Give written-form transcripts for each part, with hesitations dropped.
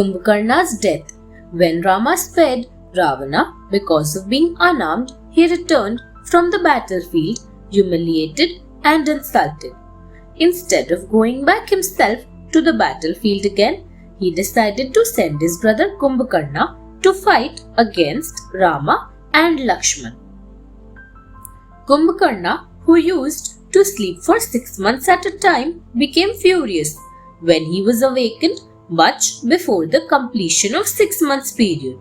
Kumbhakarna's death. When Rama spared Ravana because of being unarmed, he returned from the battlefield humiliated and insulted. Instead of going back himself to the battlefield again, he decided to send his brother Kumbhakarna to fight against Rama and Lakshman. Kumbhakarna, who used to sleep for 6 months at a time, became furious when he was awakened much before the completion of 6 months period.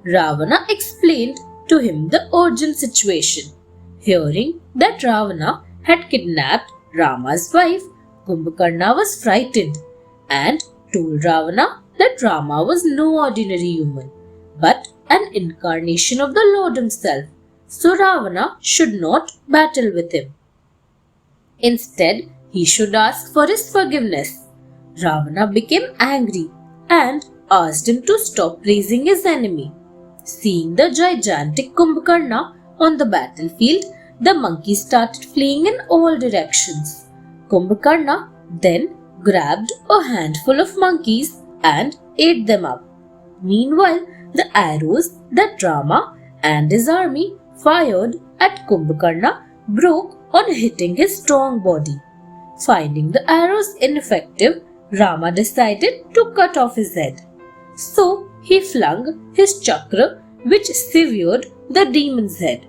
Ravana explained to him the urgent situation. Hearing that Ravana had kidnapped Rama's wife, Kumbhakarna was frightened and told Ravana that Rama was no ordinary human, but an incarnation of the Lord himself, so Ravana should not battle with him. Instead, he should ask for his forgiveness. Ravana became angry and asked him to stop praising his enemy. Seeing the gigantic Kumbhakarna on the battlefield, the monkeys started fleeing in all directions. Kumbhakarna then grabbed a handful of monkeys and ate them up. Meanwhile, the arrows that Rama and his army fired at Kumbhakarna broke on hitting his strong body. Finding the arrows ineffective, Rama decided to cut off his head. So he flung his chakra, which severed the demon's head.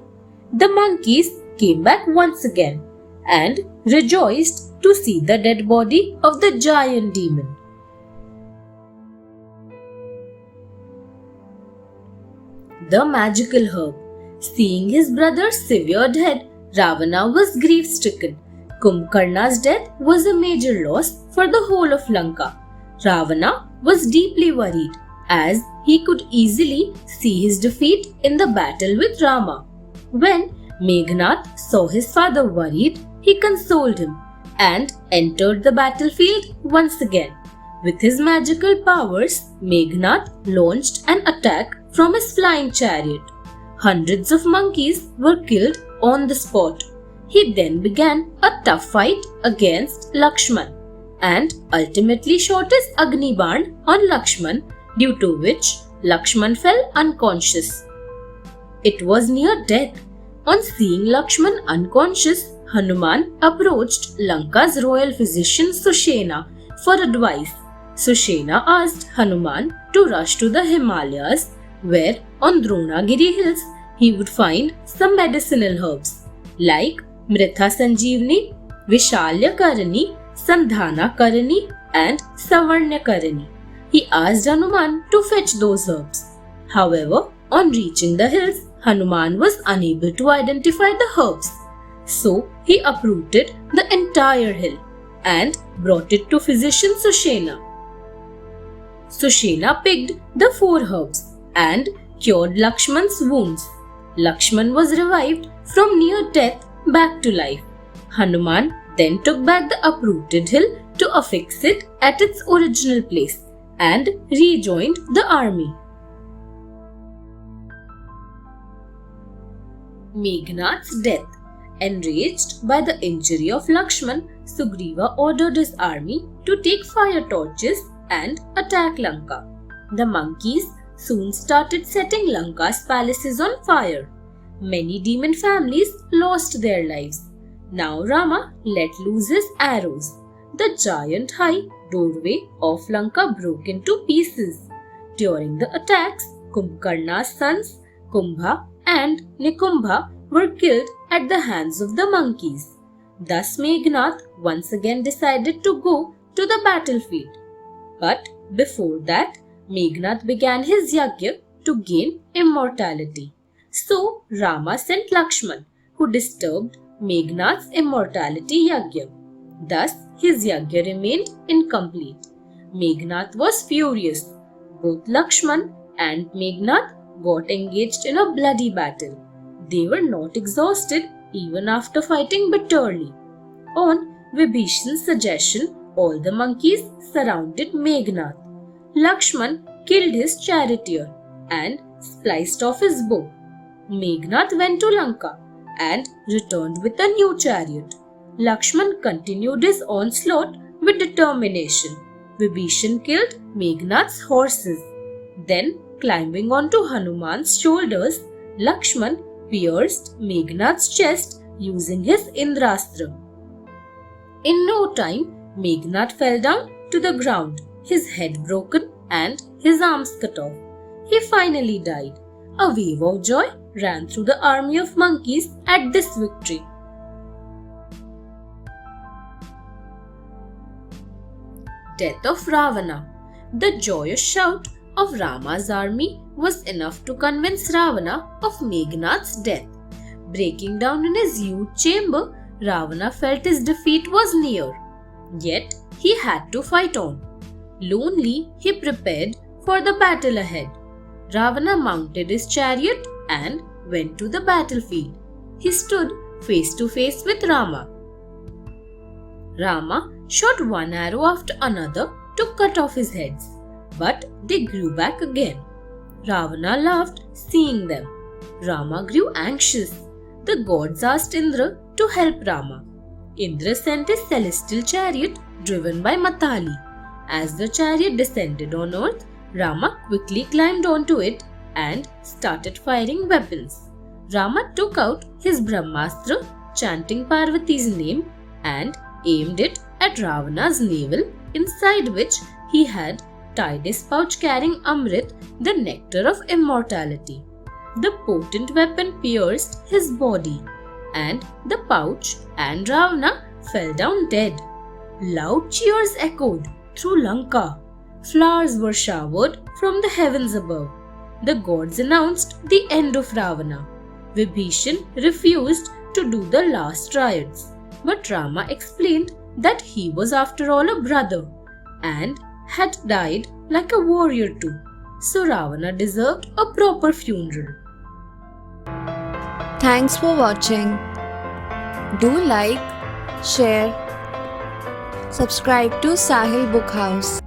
The monkeys came back once again and rejoiced to see the dead body of the giant demon. The magical herb. Seeing his brother's severed head, Ravana was grief-stricken. Kumbhakarna's death was a major loss for the whole of Lanka. Ravana was deeply worried as he could easily see his defeat in the battle with Rama. When Meghnad saw his father worried, he consoled him and entered the battlefield once again. With his magical powers, Meghnad launched an attack from his flying chariot. Hundreds of monkeys were killed on the spot. He then began a tough fight against Lakshman and ultimately shot his Agni Ban on Lakshman, due to which Lakshman fell unconscious. It was near death. On seeing Lakshman unconscious, Hanuman approached Lanka's royal physician Sushena for advice. Sushena asked Hanuman to rush to the Himalayas, where on Dronagiri hills he would find some medicinal herbs like Mritha Sanjeevani, Vishalya Karani, Sandhana Karani and Savarnya Karani. He asked Hanuman to fetch those herbs. However, on reaching the hills, Hanuman was unable to identify the herbs. So he uprooted the entire hill and brought it to physician Sushena. Sushena picked the 4 herbs and cured Lakshman's wounds. Lakshman was revived from near death back to life. Hanuman then took back the uprooted hill to affix it at its original place and rejoined the army. Meghnad's death. Enraged by the injury of Lakshman, Sugriva ordered his army to take fire torches and attack Lanka. The monkeys soon started setting Lanka's palaces on fire. Many demon families lost their lives. Now Rama let loose his arrows. The giant high doorway of Lanka broke into pieces. During the attacks, Kumbhakarna's sons Kumbha and Nikumbha were killed at the hands of the monkeys. Thus Meghnad once again decided to go to the battlefield. But before that, Meghnad began his yagya to gain immortality. So Rama sent Lakshman, who disturbed Meghnad's immortality yagya. Thus his yagya remained incomplete. Meghnad was furious. Both Lakshman and Meghnad got engaged in a bloody battle. They were not exhausted even after fighting bitterly. On Vibhishan's suggestion, all the monkeys surrounded Meghnad. Lakshman killed his charioteer and spliced off his bow. Meghnad went to Lanka and returned with a new chariot. Lakshman continued his onslaught with determination. Vibhishan killed Meghnad's horses. Then, climbing onto Hanuman's shoulders, Lakshman pierced Meghnad's chest using his Indrastra. In no time, Meghnad fell down to the ground, his head broken and his arms cut off. He finally died. A wave of joy ran through the army of monkeys at this victory. Death of Ravana. The joyous shout of Rama's army was enough to convince Ravana of Meghnad's death. Breaking down in his huge chamber, Ravana felt his defeat was near. Yet he had to fight on. Lonely, he prepared for the battle ahead. Ravana mounted his chariot and went to the battlefield. He stood face to face with Rama. Rama shot one arrow after another to cut off his heads, but they grew back again. Ravana laughed seeing them. Rama grew anxious. The gods asked Indra to help Rama. Indra sent his celestial chariot driven by Matali. As the chariot descended on earth, Rama quickly climbed onto it and started firing weapons. Rama took out his Brahmastra, chanting Parvati's name, and aimed it at Ravana's navel, inside which he had tied his pouch carrying Amrit, the nectar of immortality. The potent weapon pierced his body, and the pouch and Ravana fell down dead. Loud cheers echoed through Lanka. Flowers were showered from the heavens above. The gods announced the end of Ravana. Vibhishan refused to do the last riots, but Rama explained that he was after all a brother and had died like a warrior too, so Ravana deserved a proper funeral. Thanks for watching. Do like, share, subscribe to Sahil Book House.